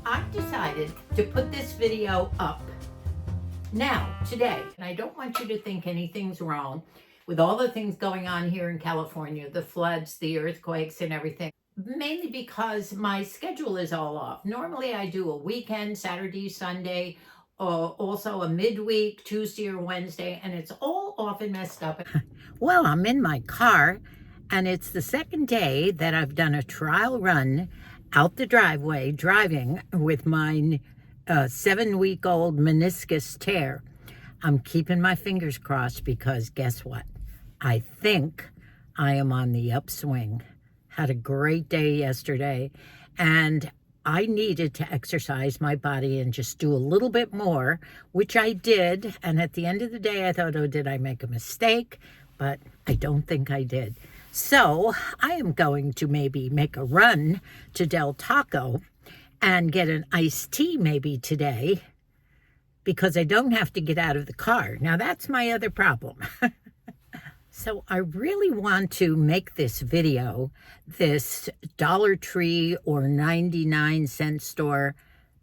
I've decided to put this video up now, today, and I don't want you to think anything's wrong with all the things going on here in California, the floods, the earthquakes, and everything. Mainly because my schedule is all off. Normally I do a weekend, Saturday, Sunday, also a midweek, Tuesday or Wednesday, and it's all off and messed up. Well, I'm in my car, and it's the second day that I've done a trial run out the driveway driving with my 7-week-old meniscus tear. I'm keeping my fingers crossed because guess what? I think I am on the upswing. Had a great day yesterday, and I needed to exercise my body and just do a little bit more, which I did. And at the end of the day, I thought, oh, did I make a mistake? But I don't think I did. So I am going to maybe make a run to Del Taco and get an iced tea maybe today because I don't have to get out of the car. Now, that's my other problem. So I really want to make this video, this Dollar Tree or 99-cent store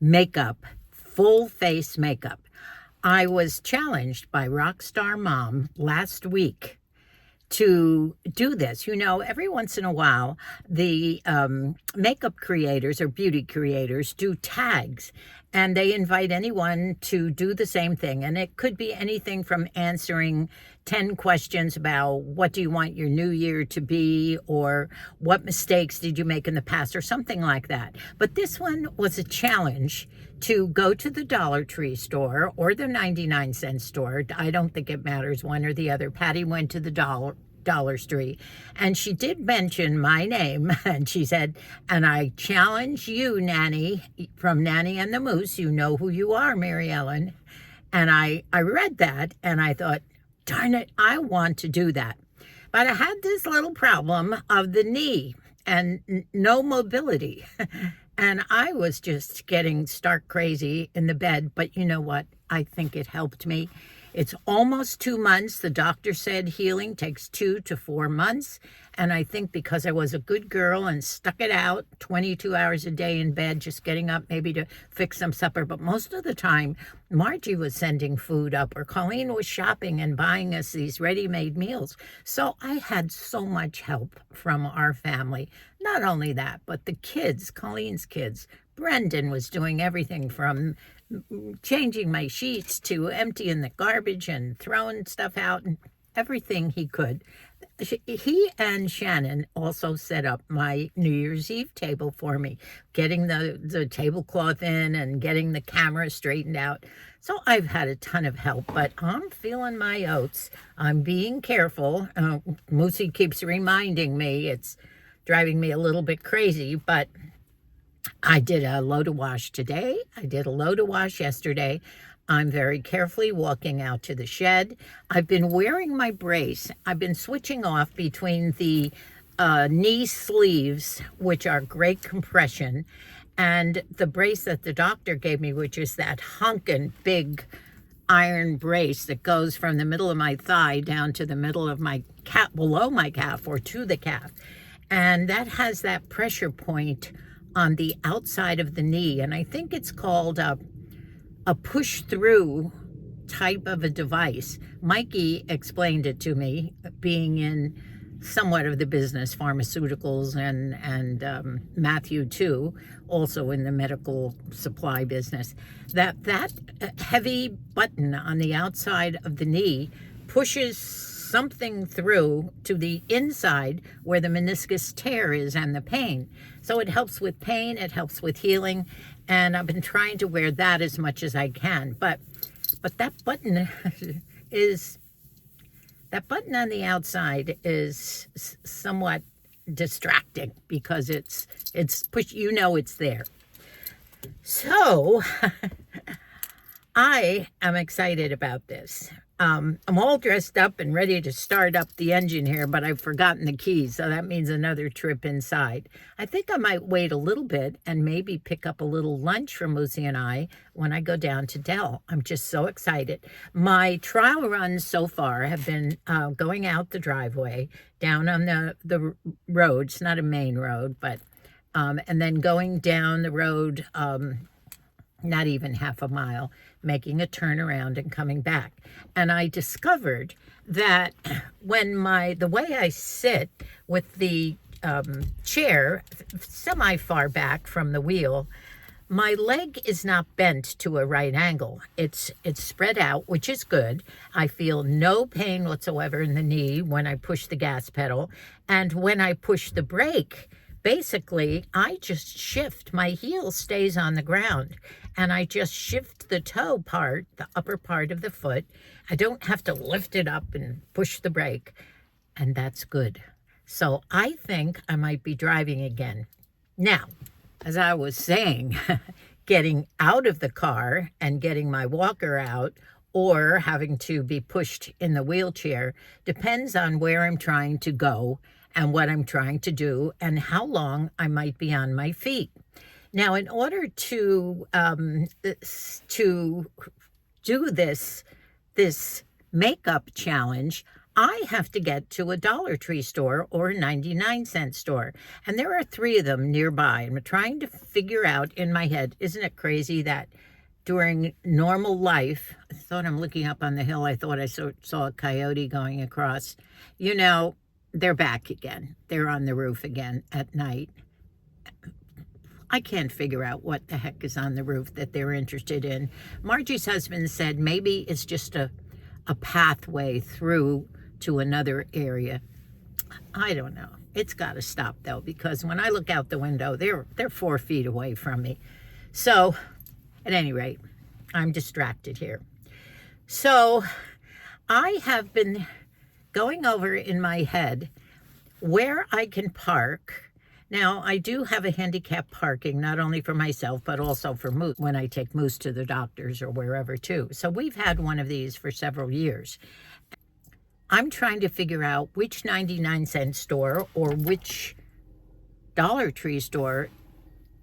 makeup, full face makeup. I was challenged by Rxstrmom last week to do this. You know, every once in a while, the makeup creators or beauty creators do tags, and they invite anyone to do the same thing. And it could be anything from answering 10 questions about what do you want your new year to be, or what mistakes did you make in the past, or something like that. But this one was a challenge to go to the Dollar Tree store or the 99-cent store. I don't think it matters, one or the other. Patty went to the Dollar Tree, and she did mention my name, and she said, and I challenge you, Nanny, from Nanny and the Moose. You know who you are, Mary Ellen. And I read that, and I thought, darn it, I want to do that. But I had this little problem of the knee and no mobility. And I was just getting stark crazy in the bed. But you know what? I think it helped me. It's almost 2 months. The doctor said healing takes 2 to 4 months. And I think because I was a good girl and stuck it out 22 hours a day in bed, just getting up maybe to fix some supper. But most of the time, Margie was sending food up, or Colleen was shopping and buying us these ready-made meals. So I had so much help from our family. Not only that, but the kids, Colleen's kids. Brendan was doing everything from changing my sheets to emptying the garbage and throwing stuff out, and everything he could. He and Shannon also set up my New Year's Eve table for me, getting the tablecloth in and getting the camera straightened out. So I've had a ton of help, but I'm feeling my oats. I'm being careful. Moosie keeps reminding me. It's driving me a little bit crazy, but I did a load of wash today. I did a load of wash yesterday. I'm very carefully walking out to the shed. I've been wearing my brace. I've been switching off between the knee sleeves, which are great compression, and the brace that the doctor gave me, which is that hunkin' big iron brace that goes from the middle of my thigh down to the middle of my calf, below my calf, or to the calf. And that has that pressure point on the outside of the knee. And I think it's called a push-through type of a device. Mikey explained it to me, being in somewhat of the business, pharmaceuticals, and Matthew too, also in the medical supply business, that heavy button on the outside of the knee pushes something through to the inside where the meniscus tear is and the pain. So it helps with pain, it helps with healing, and I've been trying to wear that as much as I can. But that button on the outside is somewhat distracting because it's push. You know it's there. So I am excited about this. I'm all dressed up and ready to start up the engine here, but I've forgotten the keys, so that means another trip inside. I think I might wait a little bit and maybe pick up a little lunch for Moosie and I when I go down to Del. I'm just so excited. My trial runs so far have been going out the driveway, down on the road. It's not a main road, but and then going down the road not even half a mile, making a turnaround and coming back. And I discovered that when the way I sit with the chair semi far back from the wheel, my leg is not bent to a right angle. It's spread out, which is good. I feel no pain whatsoever in the knee when I push the gas pedal. And when I push the brake, basically, I just shift. My heel stays on the ground, and I just shift the toe part, the upper part of the foot. I don't have to lift it up and push the brake, and that's good. So I think I might be driving again. Now, as I was saying, getting out of the car and getting my walker out or having to be pushed in the wheelchair depends on where I'm trying to go and what I'm trying to do and how long I might be on my feet. Now, in order to do this makeup challenge, I have to get to a Dollar Tree store or a 99-cent store. And there are 3 of them nearby. And I'm trying to figure out in my head, isn't it crazy that during normal life, I thought I'm looking up on the hill, I thought I saw a coyote going across. You know, they're back again. They're on the roof again at night. I can't figure out what the heck is on the roof that they're interested in. Margie's husband said maybe it's just a pathway through to another area. I don't know. It's got to stop though, because when I look out the window, they're 4 feet away from me. So at any rate, I'm distracted here. So I have been going over in my head where I can park. Now, I do have a handicap parking, not only for myself, but also for Moose when I take Moose to the doctors or wherever too. So we've had one of these for several years. I'm trying to figure out which 99-cent store or which Dollar Tree store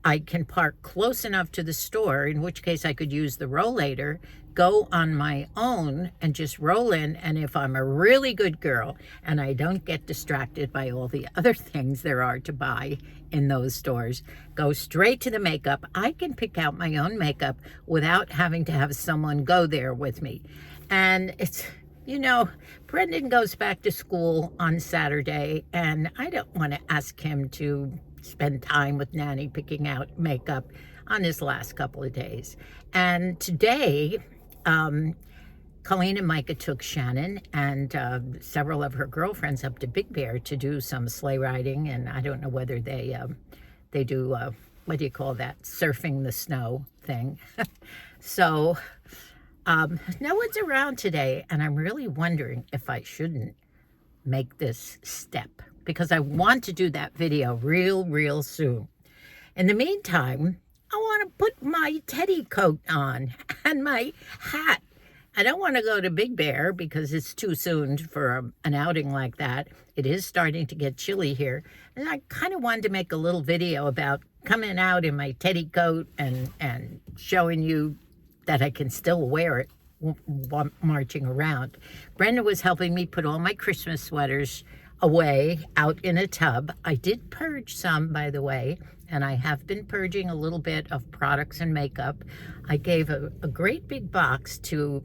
I can park close enough to the store, in which case I could use the rollator, go on my own and just roll in. And if I'm a really good girl and I don't get distracted by all the other things there are to buy in those stores, go straight to the makeup. I can pick out my own makeup without having to have someone go there with me. And it's, you know, Brendan goes back to school on Saturday, and I don't want to ask him to spend time with Nanny picking out makeup on his last couple of days. And today, Colleen and Micah took Shannon and several of her girlfriends up to Big Bear to do some sleigh riding, and I don't know whether they do, what do you call that, surfing the snow thing. So no one's around today, and I'm really wondering if I shouldn't make this step, because I want to do that video real soon. In the meantime, I want to put my teddy coat on and my hat. I don't want to go to Big Bear because it's too soon for an outing like that. It is starting to get chilly here. And I kind of wanted to make a little video about coming out in my teddy coat and showing you that I can still wear it marching around. Brenda was helping me put all my Christmas sweaters away out in a tub. I did purge some, by the way, and I have been purging a little bit of products and makeup. I gave a great big box to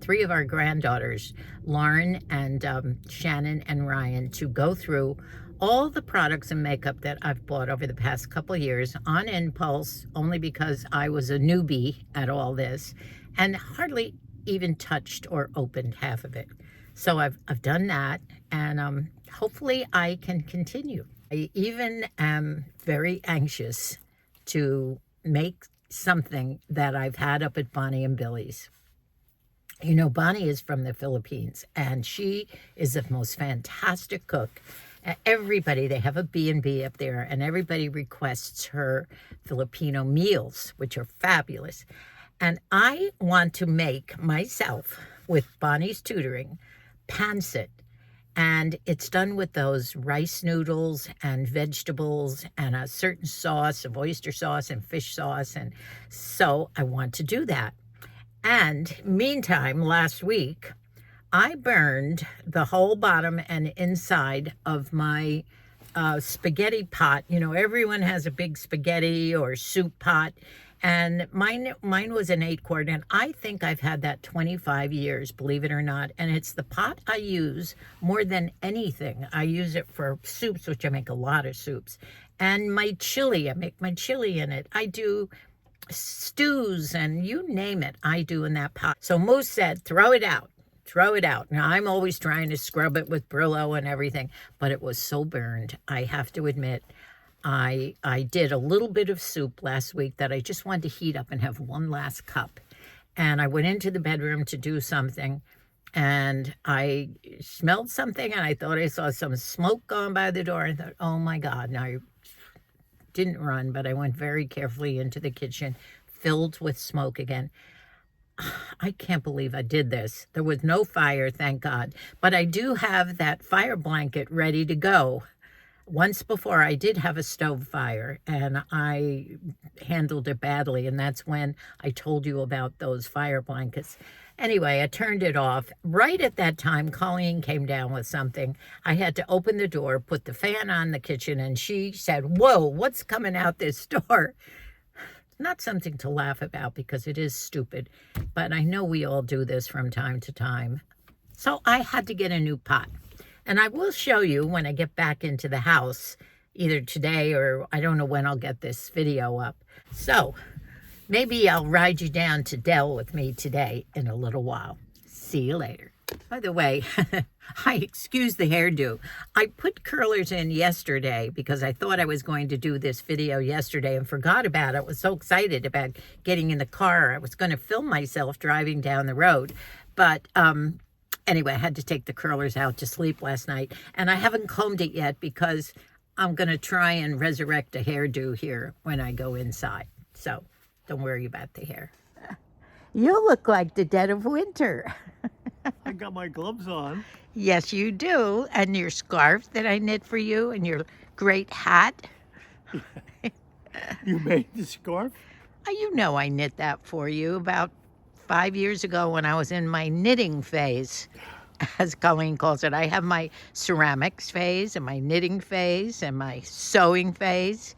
3 of our granddaughters, Lauren and Shannon and Ryan, to go through all the products and makeup that I've bought over the past couple of years on impulse, only because I was a newbie at all this and hardly even touched or opened half of it. So I've done that, and hopefully I can continue. I even am very anxious to make something that I've had up at Bonnie and Billy's. You know, Bonnie is from the Philippines, and she is the most fantastic cook. Everybody, they have a B&B up there, and everybody requests her Filipino meals, which are fabulous. And I want to make myself, with Bonnie's tutoring, pancit. And it's done with those rice noodles and vegetables and a certain sauce of oyster sauce and fish sauce. And so I want to do that. And meantime, last week, I burned the whole bottom and inside of my spaghetti pot. You know, everyone has a big spaghetti or soup pot. And mine was an 8-quart, and I think I've had that 25 years, believe it or not. And it's the pot I use more than anything. I use it for soups, which I make a lot of soups. And my chili, I make my chili in it. I do stews and you name it, I do in that pot. So Moose said, throw it out. Throw it out. Now, I'm always trying to scrub it with Brillo and everything, but it was so burned. I have to admit, I did a little bit of soup last week that I just wanted to heat up and have one last cup. And I went into the bedroom to do something, and I smelled something, and I thought I saw some smoke going by the door. I thought, oh my God. Now, I didn't run, but I went very carefully into the kitchen, filled with smoke again. I can't believe I did this. There was no fire, thank God. But I do have that fire blanket ready to go. Once before, I did have a stove fire, and I handled it badly, and that's when I told you about those fire blankets. Anyway, I turned it off. Right at that time, Colleen came down with something. I had to open the door, put the fan on the kitchen, and she said, whoa, what's coming out this door? Not something to laugh about because it is stupid, but I know we all do this from time to time. So I had to get a new pot. And I will show you when I get back into the house, either today or I don't know when I'll get this video up. So maybe I'll ride you down to Dell with me today in a little while. See you later. By the way, excuse the hairdo. I put curlers in yesterday because I thought I was going to do this video yesterday and forgot about it. I was so excited about getting in the car. I was going to film myself driving down the road. But anyway, I had to take the curlers out to sleep last night. And I haven't combed it yet because I'm going to try and resurrect a hairdo here when I go inside. So don't worry about the hair. You look like the dead of winter. I got my gloves on. Yes, you do. And your scarf that I knit for you and your great hat. You made the scarf? You know I knit that for you about 5 years ago when I was in my knitting phase, as Colleen calls it. I have my ceramics phase and my knitting phase and my sewing phase.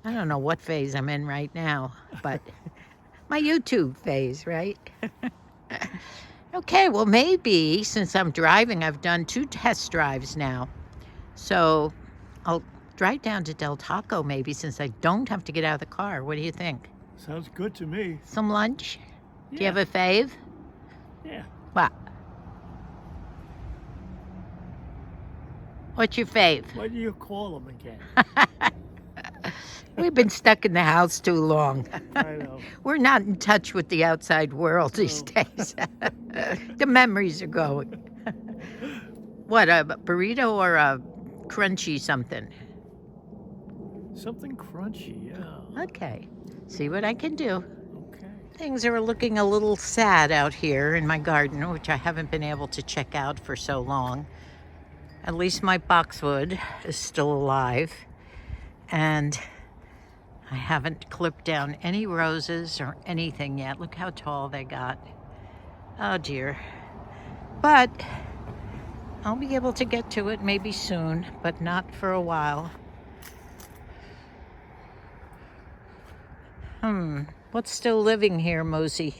I don't know what phase I'm in right now, but my YouTube phase, right? Okay, well, maybe since I'm driving, I've done 2 test drives now. So I'll drive down to Del Taco maybe since I don't have to get out of the car. What do you think? Sounds good to me. Some lunch? Yeah. Do you have a fave? Yeah. What? What's your fave? What do you call them again? We've been stuck in the house too long. I know. We're not in touch with the outside world these days. The memories are going. What, a burrito or a crunchy something? Something crunchy, yeah. Okay. See what I can do. Okay. Things are looking a little sad out here in my garden, which I haven't been able to check out for so long. At least my boxwood is still alive. And I haven't clipped down any roses or anything yet. Look how tall they got. Oh dear. But I'll be able to get to it maybe soon, but not for a while. What's still living here, Moosie?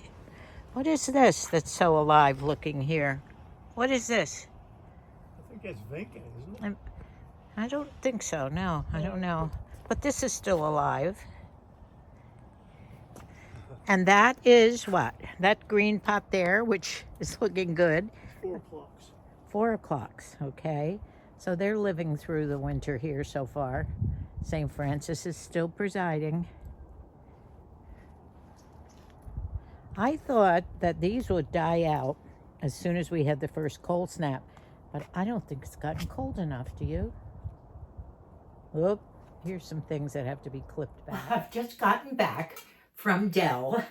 What is this that's so alive looking here? What is this? I think that's vacant, isn't it? I don't think so, no. I don't know. But this is still alive. And that is what? That green pot there, which is looking good. 4 o'clocks. 4 o'clocks, okay. So they're living through the winter here so far. St. Francis is still presiding. I thought that these would die out as soon as we had the first cold snap, but I don't think it's gotten cold enough, do you? Whoop, here's some things that have to be clipped back. I've just gotten back from Dell,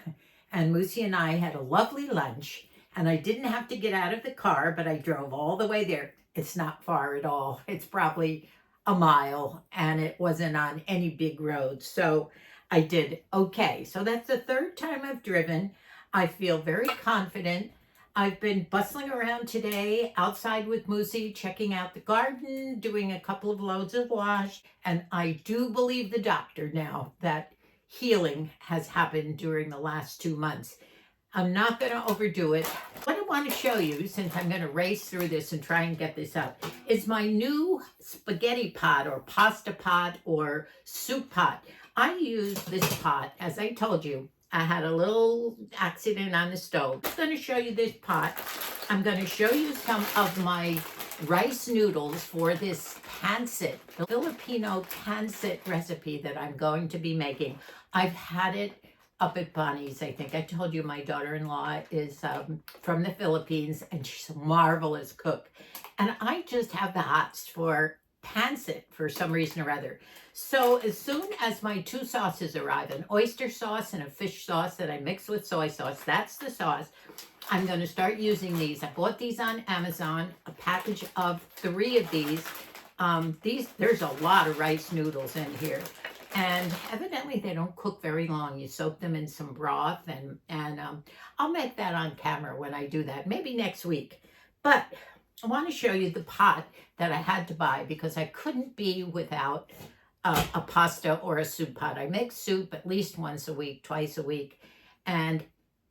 and Moosie and I had a lovely lunch, and I didn't have to get out of the car, but I drove all the way there. It's not far at all. It's probably a mile, and it wasn't on any big roads, so I did okay. So that's the 3rd time I've driven. I feel very confident. I've been bustling around today outside with Moosie, checking out the garden, doing a couple of loads of wash, and I do believe the doctor now that healing has happened during the last 2 months. I'm not going to overdo it. What I want to show you, since I'm going to race through this and try and get this up, is my new spaghetti pot or pasta pot or soup pot. I use this pot, as I told you, I had a little accident on the stove. I'm going to show you this pot. I'm going to show you some of my rice noodles for this pancit, the Filipino pancit recipe that I'm going to be making. I've had it up at Bonnie's. I think I told you my daughter-in-law is from the Philippines, and she's a marvelous cook. And I just have the hots for pancit for some reason or other. So as soon as my 2 sauces arrive, an oyster sauce and a fish sauce that I mix with soy sauce, that's the sauce, I'm going to start using these. I bought these on Amazon, a package of 3 of these. There's a lot of rice noodles in here. And evidently they don't cook very long. You soak them in some broth, and I'll make that on camera when I do that, maybe next week. But I want to show you the pot that I had to buy because I couldn't be without a pasta or a soup pot. I make soup at least once a week, twice a week, and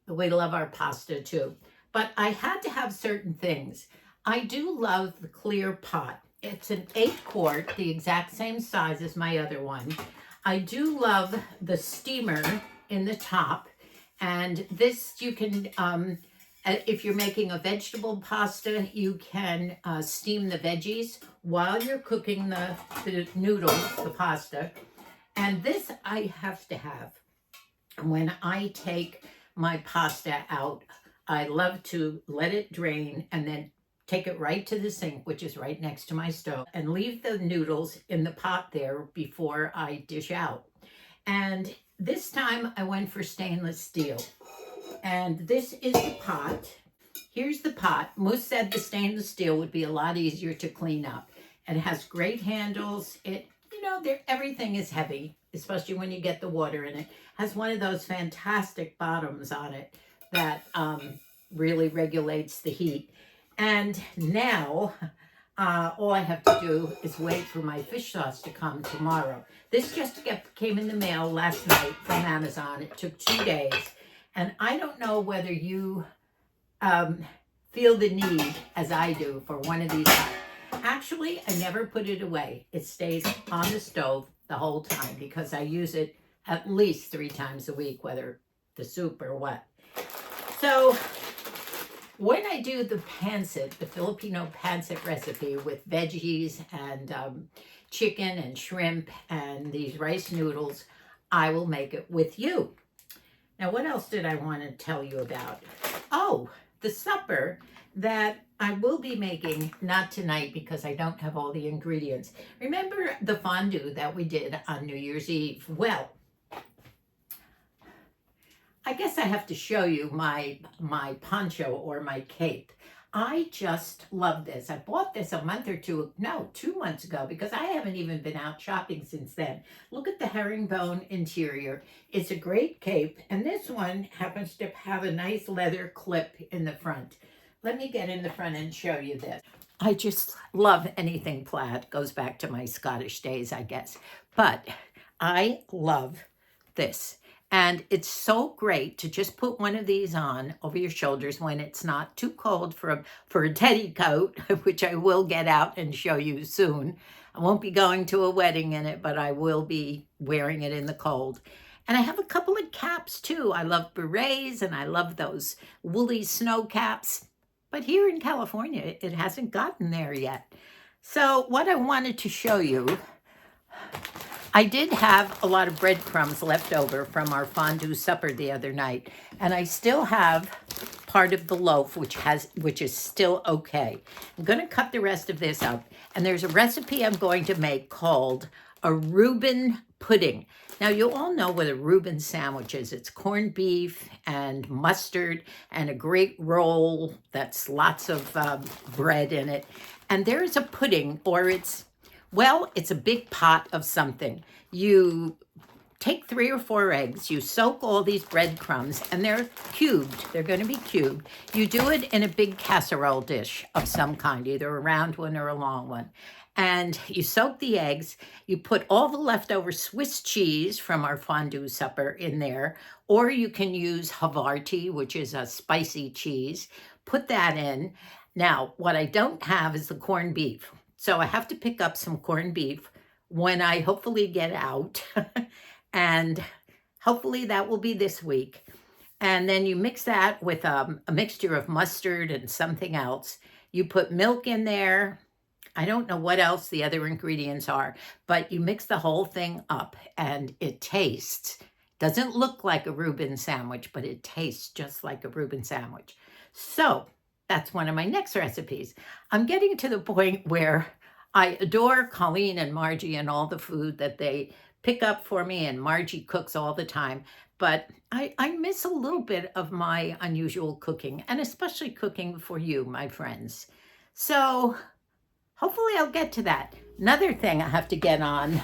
we love our pasta too. But I had to have certain things. I do love the clear pot. It's an 8 quart, the exact same size as my other one. I do love the steamer in the top, and this you can, if you're making a vegetable pasta, you can steam the veggies while you're cooking the noodles, the pasta. And this I have to have. When I take my pasta out, I love to let it drain and then take it right to the sink, which is right next to my stove, and leave the noodles in the pot there before I dish out. And this time I went for stainless steel. And this is the pot. Here's the pot. Moose said the stainless steel would be a lot easier to clean up. And it has great handles. Everything is heavy, especially when you get the water in it. Has one of those fantastic bottoms on it that really regulates the heat. And now, all I have to do is wait for my fish sauce to come tomorrow. This just came in the mail last night from Amazon. It took 2 days. And I don't know whether you feel the need, as I do, for one of these. Actually, I never put it away. It stays on the stove the whole time because I use it at least 3 times a week, whether the soup or what. So when I do the pancit, the Filipino pancit recipe with veggies and chicken and shrimp and these rice noodles, I will make it with you. Now, what else did I want to tell you about? Oh, the supper that I will be making, not tonight because I don't have all the ingredients. Remember the fondue that we did on New Year's Eve? Well, I guess I have to show you my poncho or my cape. I just love this. I bought this a month or 2 months ago because I haven't even been out shopping since then. Look at the herringbone interior. It's a great cape, and this one happens to have a nice leather clip in the front. Let me get in the front and show you this. I just love anything plaid. Goes back to my Scottish days, I guess. But I love this. And it's so great to just put one of these on over your shoulders when it's not too cold for a teddy coat, which I will get out and show you soon. I won't be going to a wedding in it, but I will be wearing it in the cold. And I have a couple of caps too. I love berets and I love those woolly snow caps. But here in California, it hasn't gotten there yet. So what I wanted to show you, I did have a lot of breadcrumbs left over from our fondue supper the other night, and I still have part of the loaf, which is still okay. I'm going to cut the rest of this up, and there's a recipe I'm going to make called a Reuben pudding. Now, you all know what a Reuben sandwich is. It's corned beef and mustard and a great roll that's lots of bread in it. And there's a pudding, or it's a big pot of something. You take 3 or 4 eggs, you soak all these breadcrumbs, and they're cubed. They're going to be cubed. You do it in a big casserole dish of some kind, either a round one or a long one. And you soak the eggs. You put all the leftover Swiss cheese from our fondue supper in there, or you can use Havarti, which is a spicy cheese. Put that in. Now, what I don't have is the corned beef. So I have to pick up some corned beef when I hopefully get out. And hopefully that will be this week. And then you mix that with a mixture of mustard and something else. You put milk in there. I don't know what else the other ingredients are, but you mix the whole thing up and it tastes, doesn't look like a Reuben sandwich, but it tastes just like a Reuben sandwich. So that's one of my next recipes. I'm getting to the point where I adore Colleen and Margie and all the food that they pick up for me, and Margie cooks all the time. But I miss a little bit of my unusual cooking, and especially cooking for you, my friends. So hopefully I'll get to that. Another thing I have to get on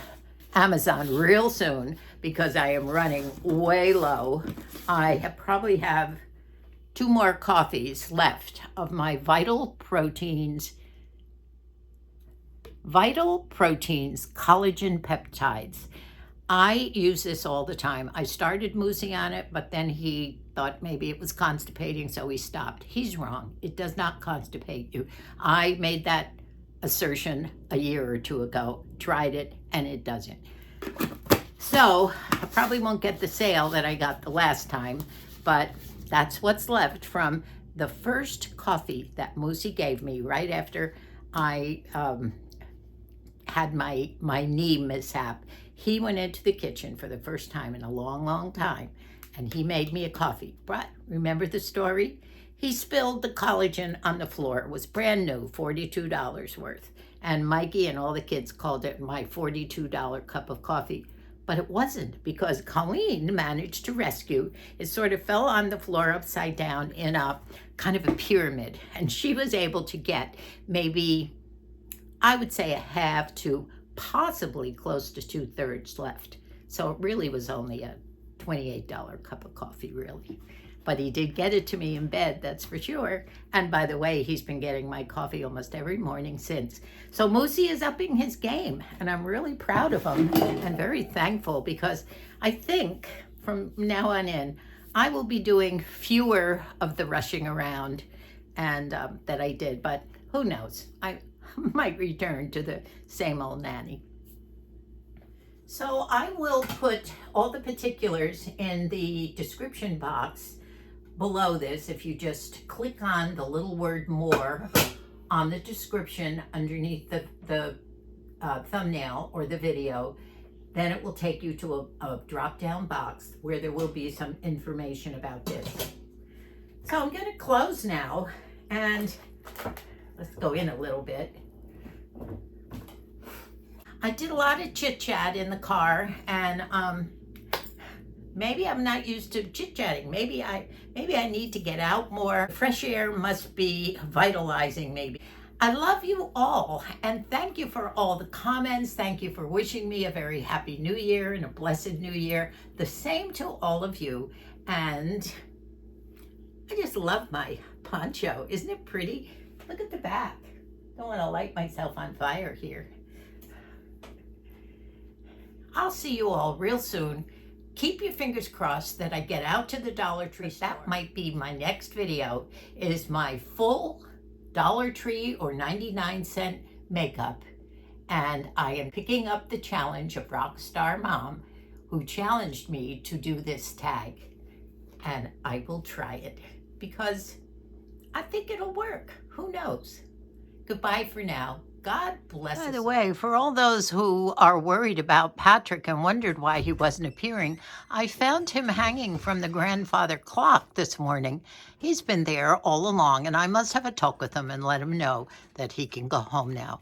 Amazon real soon because I am running way low. I probably have 2 more coffees left of my Vital Proteins collagen peptides. I use this all the time. I started Moosie on it, but then he thought maybe it was constipating, so he stopped. He's wrong. It does not constipate you. I made that assertion a year or 2 ago, tried it, and it doesn't. So I probably won't get the sale that I got the last time, but that's what's left from the first coffee that Moosie gave me right after I had my knee mishap. He went into the kitchen for the first time in a long, long time, and he made me a coffee. But remember the story? He spilled the collagen on the floor. It was brand new, $42 worth. And Mikey and all the kids called it my $42 cup of coffee. But it wasn't, because Colleen managed to rescue. It sort of fell on the floor upside down in a kind of a pyramid. And she was able to get maybe, I would say, a half to possibly close to 2/3 left. So it really was only a $28 cup of coffee, really. But he did get it to me in bed, that's for sure. And by the way, he's been getting my coffee almost every morning since. So Moosie is upping his game, and I'm really proud of him and very thankful, because I think from now on in, I will be doing fewer of the rushing around and that I did, but who knows? I might return to the same old nanny. So I will put all the particulars in the description box below this. If you just click on the little word more on the description underneath the thumbnail or the video, then it will take you to a drop-down box where there will be some information about this. So I'm going to close now, and let's go in a little bit. I did a lot of chit-chat in the car, and maybe I'm not used to chit-chatting. Maybe I need to get out more. Fresh air must be vitalizing, maybe. I love you all, and thank you for all the comments. Thank you for wishing me a very happy new year and a blessed new year. The same to all of you. And I just love my poncho. Isn't it pretty? Look at the back. Don't want to light myself on fire here. I'll see you all real soon. Keep your fingers crossed that I get out to the Dollar Tree. That might be my next video, is my full Dollar Tree or 99-cent makeup. And I am picking up the challenge of Rxstrmom, who challenged me to do this tag. And I will try it because I think it'll work. Who knows? Goodbye for now. God bless us. By the way, for all those who are worried about Patrick and wondered why he wasn't appearing, I found him hanging from the grandfather clock this morning. He's been there all along, and I must have a talk with him and let him know that he can go home now.